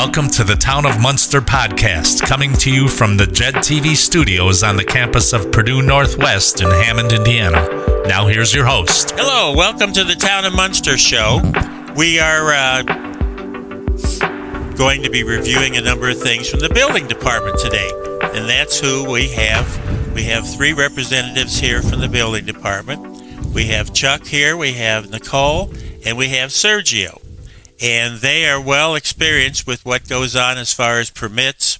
Welcome to the Town of Munster podcast, coming to you from the JED TV studios on the campus of Purdue Northwest in Hammond, Indiana. Now here's your host. Hello, welcome to the Town of Munster show. We are going to be reviewing a number of things from the building department today, and that's who we have. We have three representatives here from the building department. We have Chuck here, we have Nicole, and we have Sergio. And they are well experienced with what goes on as far as permits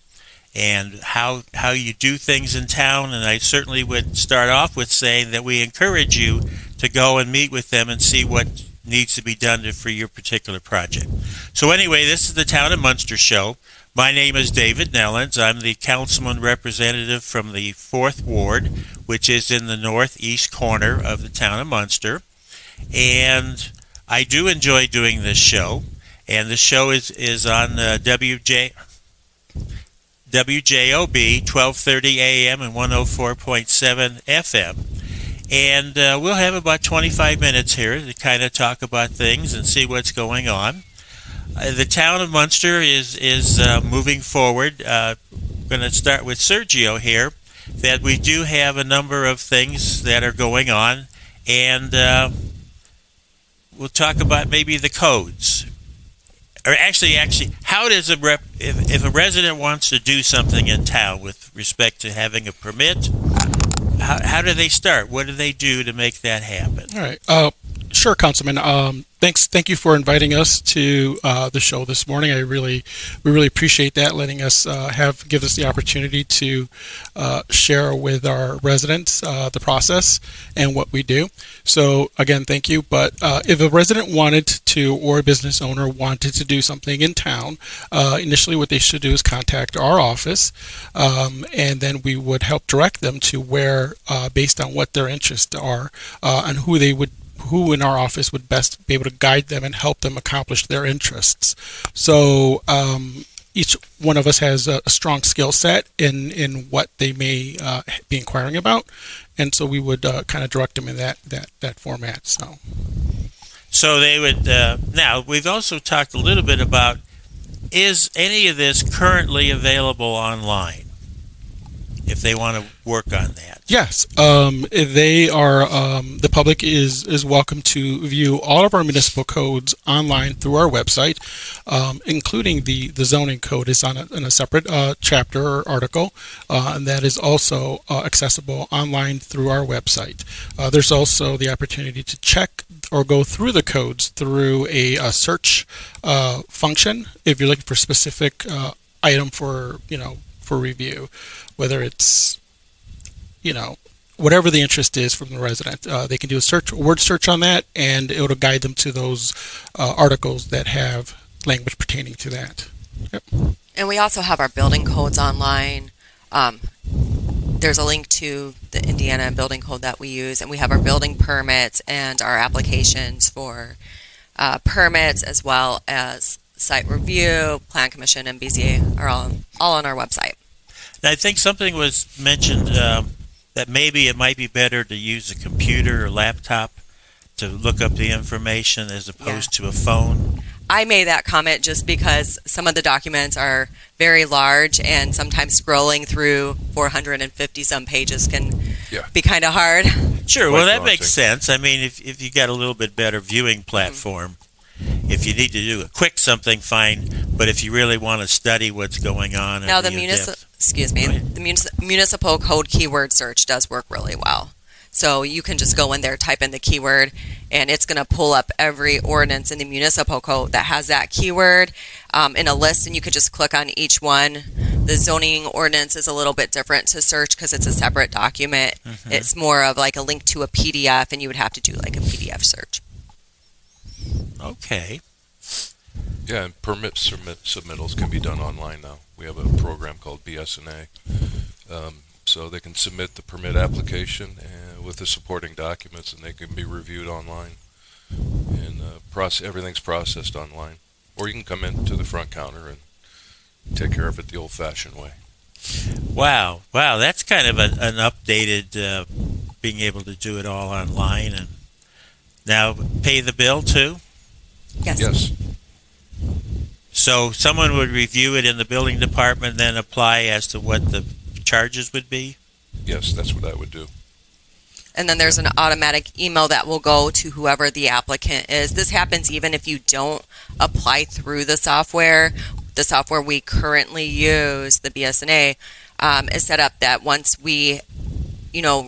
and how you do things in town. And I certainly would start off with saying that we encourage you to go and meet with them and see what needs to be done for your particular project. So anyway, this is the Town of Munster show. My name is David Nellens. I'm the councilman representative from the 4th Ward, which is in the northeast corner of the Town of Munster. And I do enjoy doing this show, and the show is on WJOB 1230 AM and 104.7 FM. And we'll have about 25 minutes here to kind of talk about things and see what's going on. The Town of Munster is moving forward. I'm going to start with Sergio here, that we do have a number of things that are going on, and we'll talk about maybe the codes. Or actually, how does if a resident wants to do something in town with respect to having a permit, how do they start? What do they do to make that happen? All right. Sure, Councilman. Thank you for inviting us to the show this morning. We really appreciate that, letting us give us the opportunity to share with our residents the process and what we do. So again, thank you. But if a resident wanted to, or a business owner wanted to do something in town, initially what they should do is contact our office, and then we would help direct them to where, based on what their interests are, and who in our office would best be able to guide them and help them accomplish their interests. So each one of us has a strong skill set in what they may be inquiring about, and so we would kind of direct them in that format. So they would. Now we've also talked a little bit about, is any of this currently available online, if they want to work on that? Yes, they are. The public is welcome to view all of our municipal codes online through our website, including the zoning code is in a separate chapter or article, and that is also accessible online through our website. There's also the opportunity to check or go through the codes through a search function if you're looking for a specific item for review, whether it's whatever the interest is from the resident. They can do a word search on that, and it'll guide them to those articles that have language pertaining to that. Yep. And we also have our building codes online. There's a link to the Indiana building code that we use, and we have our building permits and our applications for permits, as well as site review, plan commission, and BZA are all on our website. Now, I think something was mentioned that maybe it might be better to use a computer or laptop to look up the information as opposed to a phone. I made that comment just because some of the documents are very large, and sometimes scrolling through 450 some pages can be kind of hard. Sure, well, that makes sense. I mean, if you got a little bit better viewing platform, if you need to do a quick something, fine. But if you really want to study what's going on, now the municipal code keyword search does work really well. So you can just go in there, type in the keyword, and it's going to pull up every ordinance in the municipal code that has that keyword in a list, and you could just click on each one. The zoning ordinance is a little bit different to search because it's a separate document. Mm-hmm. It's more of like a link to a PDF, and you would have to do like a PDF search. Okay. Yeah, and permit submittals can be done online now. We have a program called BSNA. So they can submit the permit application with the supporting documents, and they can be reviewed online. And everything's processed online. Or you can come in to the front counter and take care of it the old-fashioned way. Wow, that's kind of an updated being able to do it all online. And now pay the bill too? Yes. So someone would review it in the building department, then apply as to what the charges would be? Yes, that's what I would do. And then there's an automatic email that will go to whoever the applicant is. This happens even if you don't apply through the software. The software we currently use, the BSNA, is set up that once we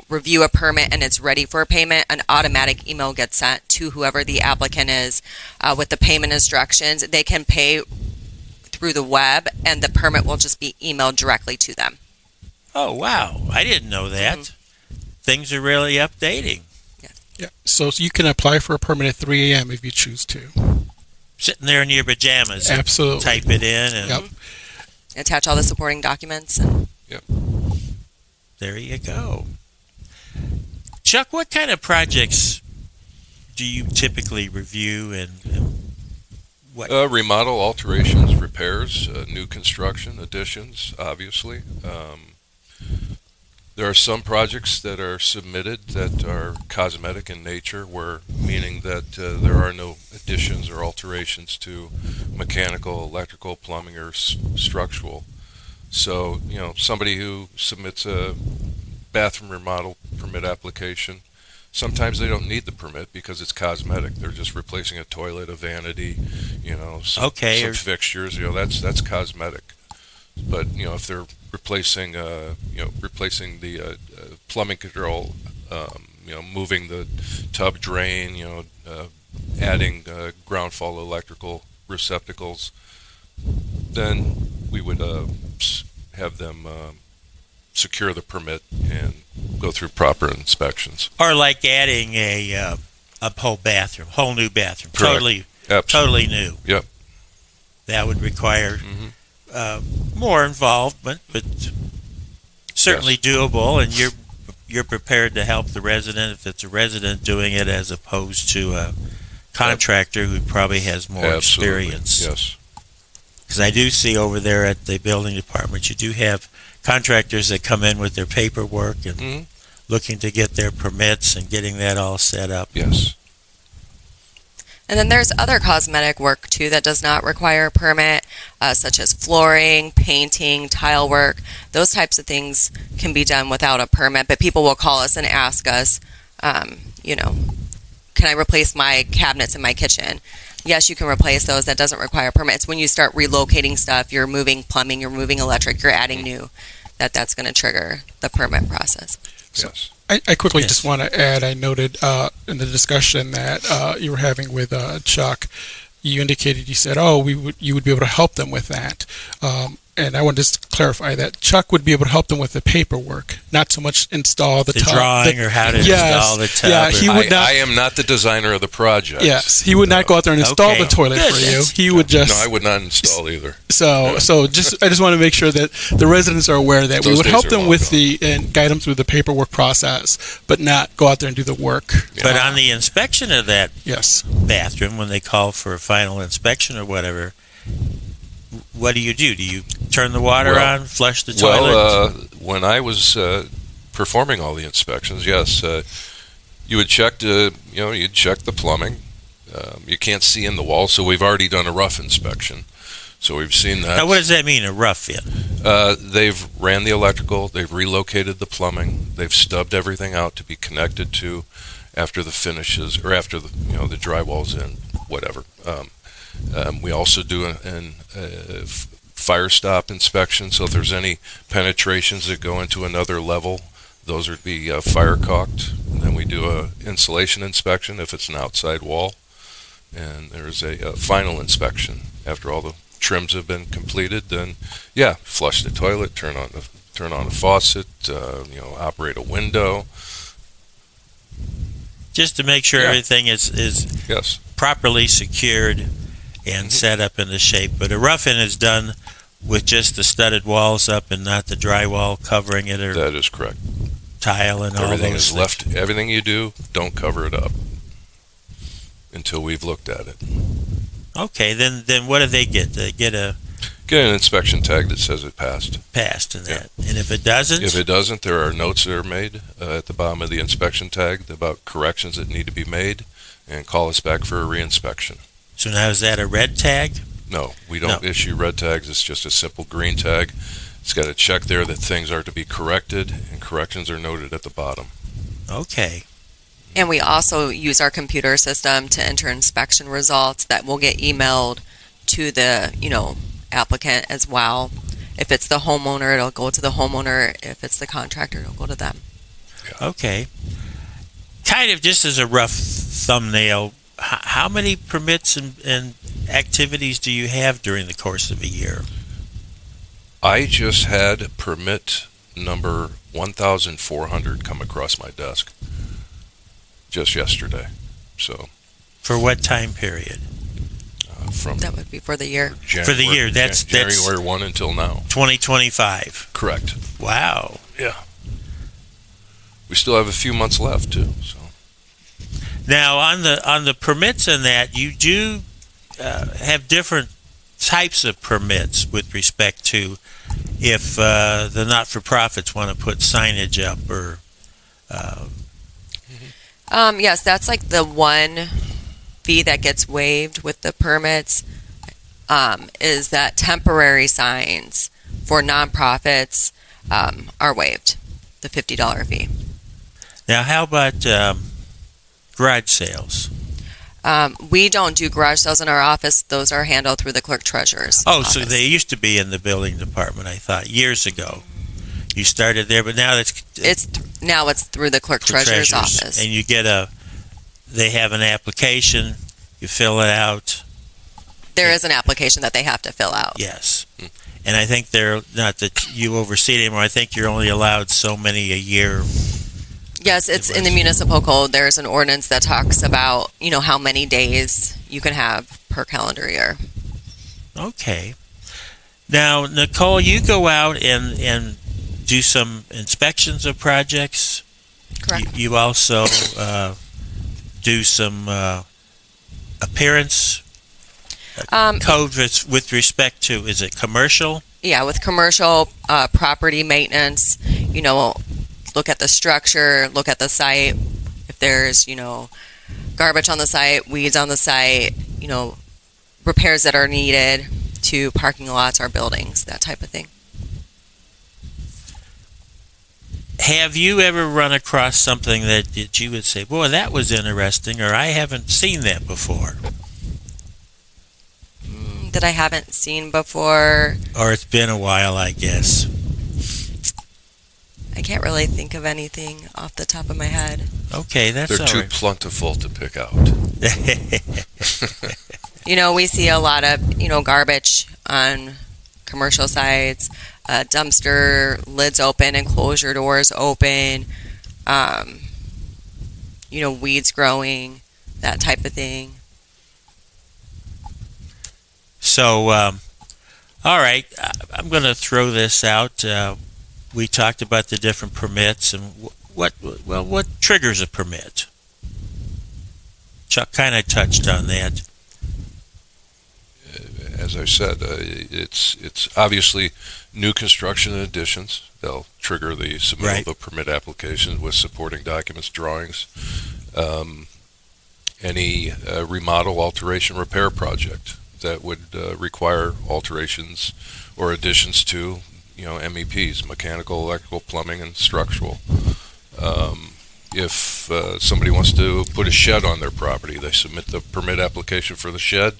review a permit and it's ready for payment, an automatic email gets sent to whoever the applicant is with the payment instructions. They can pay through the web, and the permit will just be emailed directly to them. Oh, wow. I didn't know that. Mm-hmm. Things are really updating. Yeah. So you can apply for a permit at 3 a.m. if you choose to. Sitting there in your pajamas. Absolutely. Type it in. And Yep. Attach all the supporting documents. And there you go. Chuck, what kind of projects do you typically review, and what? Remodel, alterations, repairs, new construction, additions, obviously. There are some projects that are submitted that are cosmetic in nature, meaning that there are no additions or alterations to mechanical, electrical, plumbing, or structural. So, somebody who submits a bathroom remodel permit application, sometimes they don't need the permit because it's cosmetic. They're just replacing a toilet, a vanity, some fixtures. That's cosmetic. But if they're replacing the plumbing control, moving the tub drain, adding ground fault electrical receptacles, then we would have them secure the permit and go through proper inspections. Or like adding a whole bathroom, whole new bathroom, Correct. totally new. Yep. That would require more involvement, but certainly doable. And you're prepared to help the resident if it's a resident doing it, as opposed to a contractor who probably has more experience. Yes. Because I do see over there at the building department, you do have contractors that come in with their paperwork and looking to get their permits and getting that all set up. Yes. And then there's other cosmetic work, too, that does not require a permit, such as flooring, painting, tile work. Those types of things can be done without a permit, but people will call us and ask us, can I replace my cabinets in my kitchen? Yes, you can replace those. That doesn't require a permit. It's when you start relocating stuff, you're moving plumbing, you're moving electric, you're adding new, that's going to trigger the permit process. Yes. I quickly just want to add, I noted in the discussion that you were having with Chuck, you indicated, you said, you would be able to help them with that. And I want to just clarify that Chuck would be able to help them with the paperwork, not so much install the tub. Drawing or how to install the tub. Yeah, he would not. I am not the designer of the project. Yes, he would not go out there and install the toilet for you. He would just. No, I would not install either. So I just want to make sure that the residents are aware that we would help them with and guide them through the paperwork process, but not go out there and do the work. But on the inspection of that bathroom, when they call for a final inspection or whatever, what do? Do you turn the water on, flush the toilet? Well, when I was performing all the inspections, yes, you would check you'd check the plumbing. You can't see in the wall, so we've already done a rough inspection. So we've seen that. Now, what does that mean, a rough in? They've ran the electrical, they've relocated the plumbing, they've stubbed everything out to be connected to after the finishes, or after the drywall's in, whatever. We also do a fire stop inspection, so if there's any penetrations that go into another level, those would be fire caulked. And then we do a insulation inspection if it's an outside wall, and there's a final inspection after all the trims have been completed. Then, flush the toilet, turn on the faucet, operate a window, just to make sure everything is properly secured and set up in the shape. But a rough-in is done with just the studded walls up and not the drywall covering it, or that is correct. Tile and all everything those is left. Everything you do, don't cover it up until we've looked at it. Okay, then what do they get? They get an inspection tag that says it passed. And that. And if it doesn't? If it doesn't, there are notes that are made at the bottom of the inspection tag about corrections that need to be made, and call us back for a reinspection. So now is that a red tag? No, we don't issue red tags. It's just a simple green tag. It's got a check there that things are to be corrected, and corrections are noted at the bottom. Okay. And we also use our computer system to enter inspection results that will get emailed to the, applicant as well. If it's the homeowner, it'll go to the homeowner. If it's the contractor, it'll go to them. Okay. Kind of just as a rough thumbnail, how many permits and activities do you have during the course of a year? I just had permit number 1,400 come across my desk just yesterday. So, for what time period? From That would be for the year. For the year, that's January 1 until now. 2025. Correct. Wow. Yeah. We still have a few months left too. So now on the permits and that, you do have different types of permits with respect to if the not-for-profits want to put signage up or. Yes, that's like the one fee that gets waived with the permits, is that temporary signs for nonprofits are waived, the $50 fee. Now, how about garage sales? We don't do garage sales in our office. Those are handled through the clerk treasurer's office. So they used to be in the building department, I thought, years ago. You started there, but now it's through the clerk treasurer's office. And you get they have an application, you fill it out. There is an application that they have to fill out. Yes. And I think they're, not that you oversee it anymore, I think you're only allowed so many a year. Yes, it's in the municipal code. There's an ordinance that talks about, how many days you can have per calendar year. Okay. Now, Nicole, you go out and do some inspections of projects. Correct. You also do some appearance code with respect to, is it commercial? Yeah, with commercial property maintenance, look at the structure, look at the site. If there's, garbage on the site, weeds on the site, repairs that are needed to parking lots or buildings, that type of thing. Have you ever run across something that you would say, boy, that was interesting, or I haven't seen that before? That I haven't seen before. Or it's been a while, I guess. I can't really think of anything off the top of my head. Okay, that's all right. They're too plentiful to pick out. We see a lot of, garbage on commercial sites, dumpster lids open, enclosure doors open, weeds growing, that type of thing. So, all right, I'm going to throw this out. We talked about the different permits and what triggers a permit. Chuck kind of touched on that. As I said, it's obviously new construction and additions. They'll trigger the submittal of a permit application with supporting documents, drawings. Any remodel, alteration, repair project that would require alterations or additions to, MEPs, mechanical, electrical, plumbing, and structural. If somebody wants to put a shed on their property, they submit the permit application for the shed.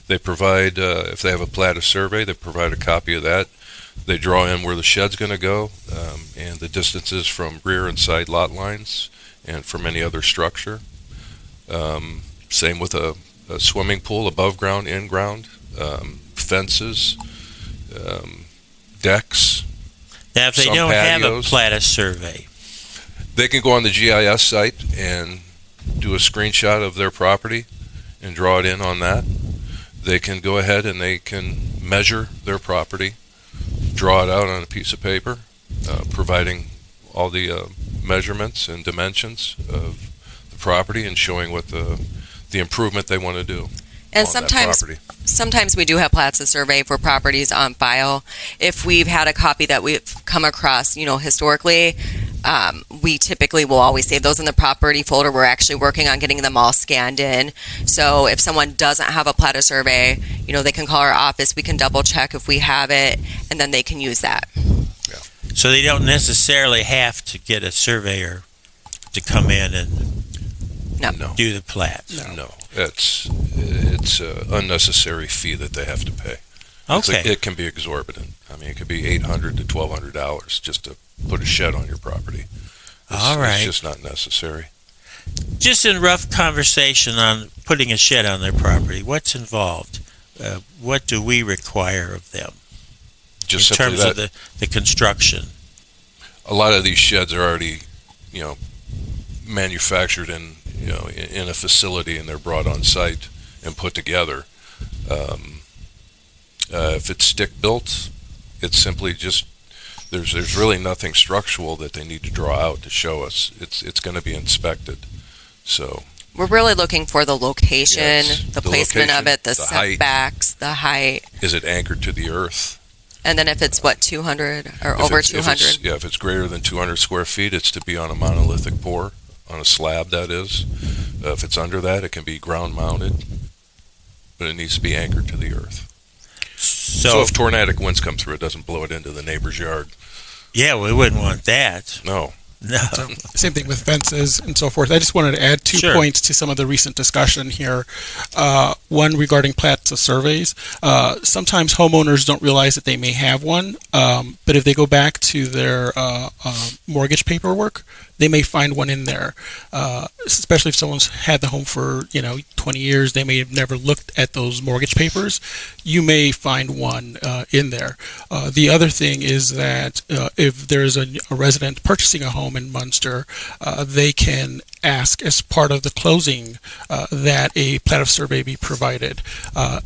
They provide, if they have a plat of survey, they provide a copy of that. They draw in where the shed's going to go and the distances from rear and side lot lines and from any other structure. Same with a swimming pool, above ground, in ground, fences, decks. Now, if they don't have a plat of survey, they can go on the GIS site and do a screenshot of their property and draw it in on that. They can go ahead and they can measure their property, draw it out on a piece of paper, providing all the measurements and dimensions of the property and showing what the improvement they want to do. And sometimes we do have plats of survey for properties on file. If we've had a copy that we've come across, historically, we typically will always save those in the property folder. We're actually working on getting them all scanned in. So if someone doesn't have a plat of survey, they can call our office. We can double check if we have it, and then they can use that. So they don't necessarily have to get a surveyor to come in and do the plats. No. It's an unnecessary fee that they have to pay. Okay. It can be exorbitant. I mean, it could be $800 to $1,200 just to put a shed on your property. All right. It's just not necessary. Just in rough conversation on putting a shed on their property, what's involved? What do we require of them Just in simply terms that, of the construction? a lot of these sheds are already, manufactured in a facility, and they're brought on site and put together. If it's stick built, it's simply just there's really nothing structural that they need to draw out to show us. It's going to be inspected. So We're really looking for the location, Yes, the the placement of location, it, the the height. setbacks, the height, is it anchored to the earth? and then if it's 200 or If over it's- if 200. if it's greater than 200 square feet, it's to be on a monolithic pour, on a slab, that is. If it's under that, it can be ground mounted, but it needs to be anchored to the earth. So if tornadic winds come through, it doesn't blow it into the neighbor's yard. Yeah, we wouldn't want that. No. No. Same thing with fences and so forth. I just wanted to add two Sure. points to some of the recent discussion here. One regarding plats of surveys. Sometimes homeowners don't realize that they may have one, but if they go back to their mortgage paperwork, they may find one in there. Especially if someone's had the home for 20 years, they may have never looked at those mortgage papers. You may find one in there. The other thing is that if there's a resident purchasing a home in Munster, they can ask as part of the closing that a plat of survey be provided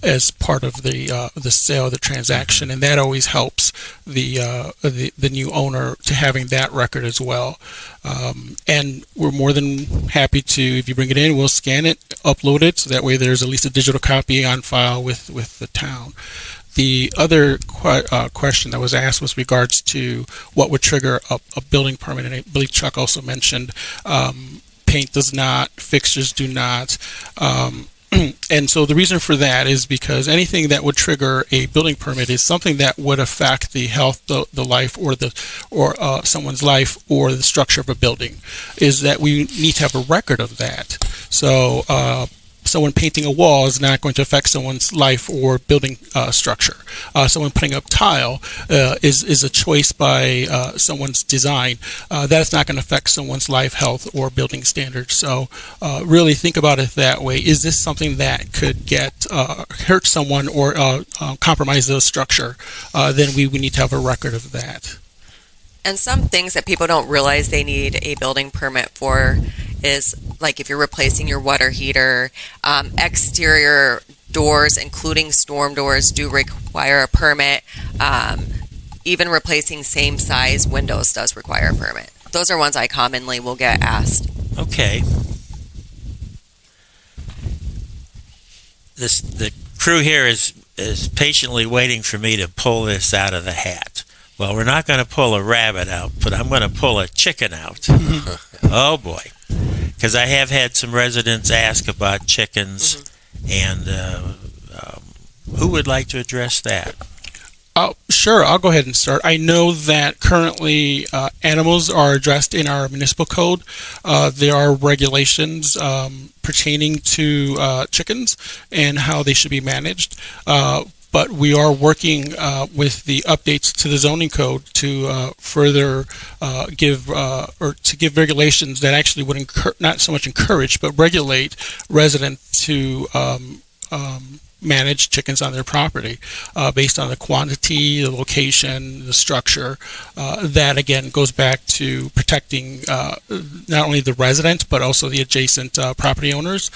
as part of the sale of the transaction, and that always helps the new owner to having that record as well. And we're more than happy to, if you bring it in, we'll scan it, upload it, so that way there's at least a digital copy on file with the town. The other question that was asked was regards to what would trigger a building permit, and I believe Chuck also mentioned paint does not, fixtures do not. And so the reason for that is because anything that would trigger a building permit is something that would affect the health, the life, or someone's life, or the structure of a building. Is that we need to have a record of that. So someone painting a wall is not going to affect someone's life or building structure. Someone putting up tile is a choice by someone's design. That's not going to affect someone's life, health, or building standards. So really think about it that way. Is this something that could hurt someone or compromise the structure? Then we need to have a record of that. And some things that people don't realize they need a building permit for is, like if you're replacing your water heater, exterior doors, including storm doors, do require a permit. Even replacing same size windows does require a permit. Those are ones I commonly will get asked. Okay. The crew here is patiently waiting for me to pull this out of the hat. Well, we're not going to pull a rabbit out, but I'm going to pull a chicken out. Oh, boy. Because I have had some residents ask about chickens, and who would like to address that? Sure, I'll go ahead and start. I know that currently animals are addressed in our municipal code. There are regulations pertaining to chickens and how they should be managed. But we are working with the updates to the zoning code to further give regulations that actually would not so much encourage, but regulate residents to manage chickens on their property based on the quantity, the location, the structure. That again goes back to protecting not only the resident but also the adjacent property owners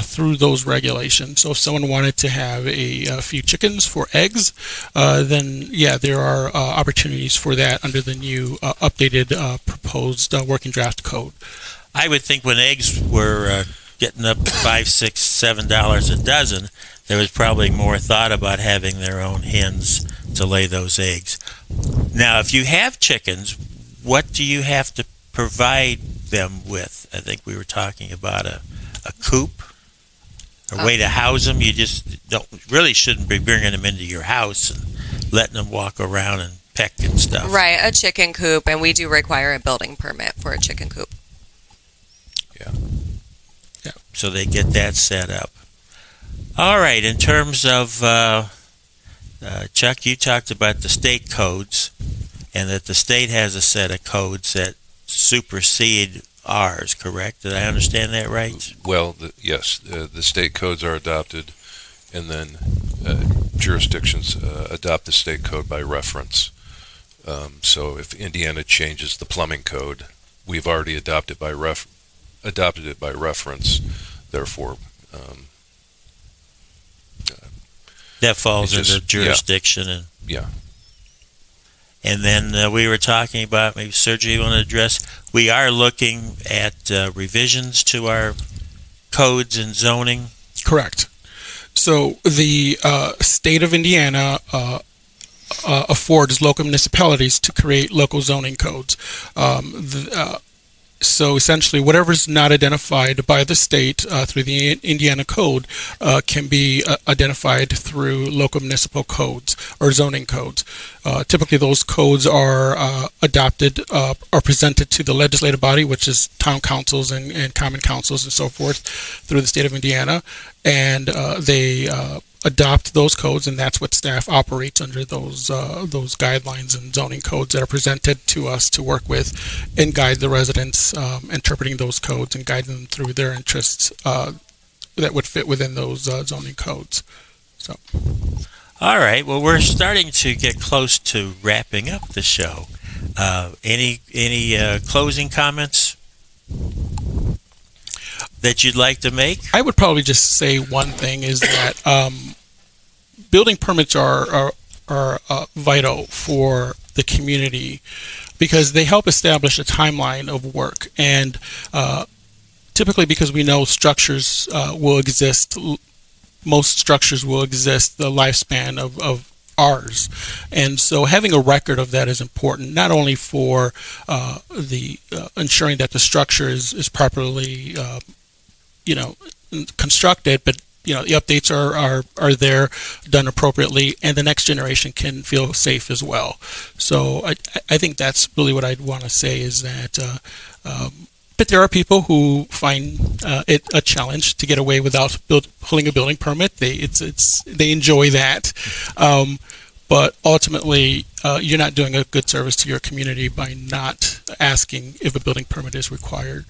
through those regulations. So if someone wanted to have a few chickens for eggs, then yeah, there are opportunities for that under the new updated proposed working draft code. I would think when eggs were getting up to $5, $6, $7 a dozen, there was probably more thought about having their own hens to lay those eggs. Now, if you have chickens, what do you have to provide them with? I think we were talking about a coop, a way to house them. You just shouldn't be bringing them into your house and letting them walk around and peck and stuff. Right, a chicken coop, and we do require a building permit for a chicken coop. Yeah. So they get that set up. All right, in terms of, Chuck, you talked about the state codes, and that the state has a set of codes that supersede ours, correct? Did I understand that right? Well, yes, the state codes are adopted, and then jurisdictions adopt the state code by reference. So if Indiana changes the plumbing code, we've already adopted it by reference. Therefore, that falls under jurisdiction. Yeah. And then we were talking about, maybe Sergio, you want to address, we are looking at revisions to our codes and zoning. Correct. So the state of Indiana affords local municipalities to create local zoning codes. So essentially, whatever is not identified by the state through the Indiana code can be identified through local municipal codes or zoning codes. Typically, those codes are adopted or presented to the legislative body, which is town councils and common councils and so forth, through the state of Indiana, and they adopt those codes, and that's what staff operates under, those guidelines and zoning codes that are presented to us to work with and guide the residents, interpreting those codes and guiding them through their interests that would fit within those zoning codes. So, all right. Well, we're starting to get close to wrapping up the show. Any closing comments that you'd like to make? I would probably just say one thing is that building permits are vital for the community because they help establish a timeline of work, and typically because we know structures will exist, most structures will exist the lifespan of ours, and so having a record of that is important, not only for the ensuring that the structure is properly constructed, but the updates are there, done appropriately, and the next generation can feel safe as well. So I think that's really what I'd want to say is that. But there are people who find it a challenge to get away without pulling a building permit. They enjoy that, but ultimately you're not doing a good service to your community by not asking if a building permit is required.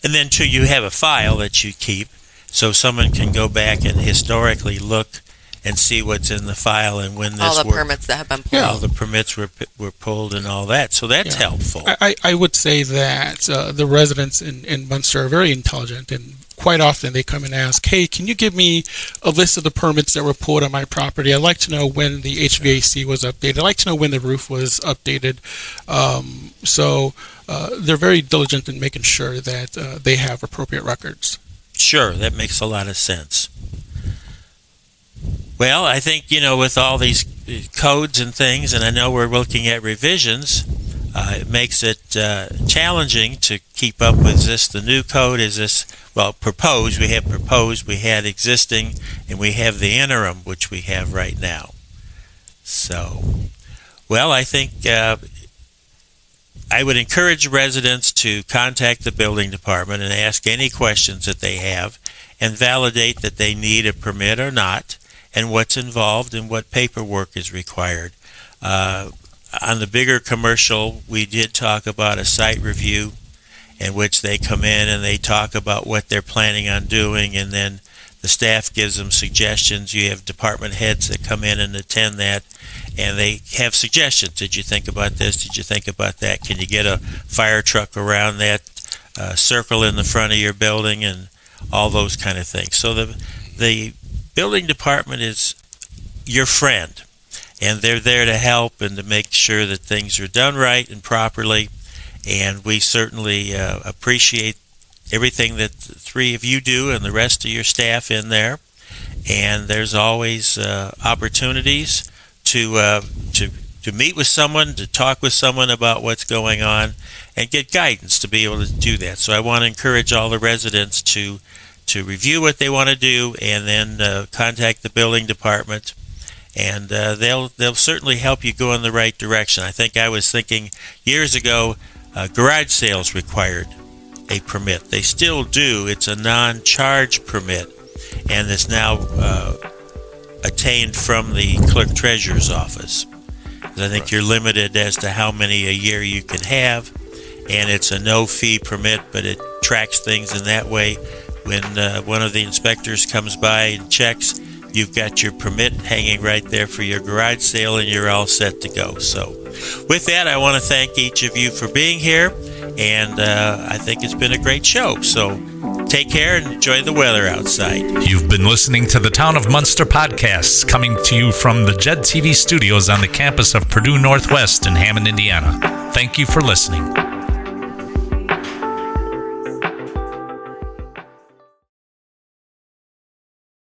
And then, too, you have a file that you keep, so someone can go back and historically look and see what's in the file and when this all the permits that have been pulled. All the permits were pulled and all that. So that's helpful. I would say that the residents in Munster are very intelligent, and quite often they come and ask, hey, can you give me a list of the permits that were pulled on my property? I'd like to know when the HVAC was updated. I'd like to know when the roof was updated. So they're very diligent in making sure that they have appropriate records. Sure, that makes a lot of sense. Well, I think, with all these codes and things, and I know we're looking at revisions, it makes it challenging to keep up with this. The new code is this, proposed. We have proposed, we had existing, and we have the interim, which we have right now. So, I think I would encourage residents to contact the building department and ask any questions that they have and validate that they need a permit or not, and what's involved and what paperwork is required. On the bigger commercial, we did talk about a site review in which they come in and they talk about what they're planning on doing, and then the staff gives them suggestions. You have department heads that come in and attend that, and they have suggestions. Did you think about this? Did you think about that? Can you get a fire truck around that circle in the front of your building, and all those kind of things. So the building department is your friend, and they're there to help and to make sure that things are done right and properly, and we certainly appreciate everything that the three of you do and the rest of your staff in there, and there's always opportunities to meet with someone, to talk with someone about what's going on, and get guidance to be able to do that. So I want to encourage all the residents to review what they want to do, and then contact the building department, and they'll certainly help you go in the right direction. I think I was thinking years ago, garage sales required a permit. They still do. It's a non-charge permit, and it's now attained from the clerk treasurer's office. I think you're limited as to how many a year you can have, and it's a no-fee permit, but it tracks things in that way. When one of the inspectors comes by and checks, you've got your permit hanging right there for your garage sale, and you're all set to go. So with that, I want to thank each of you for being here, and I think it's been a great show. So take care and enjoy the weather outside. You've been listening to the Town of Munster podcasts, coming to you from the JED TV studios on the campus of Purdue Northwest in Hammond, Indiana. Thank you for listening.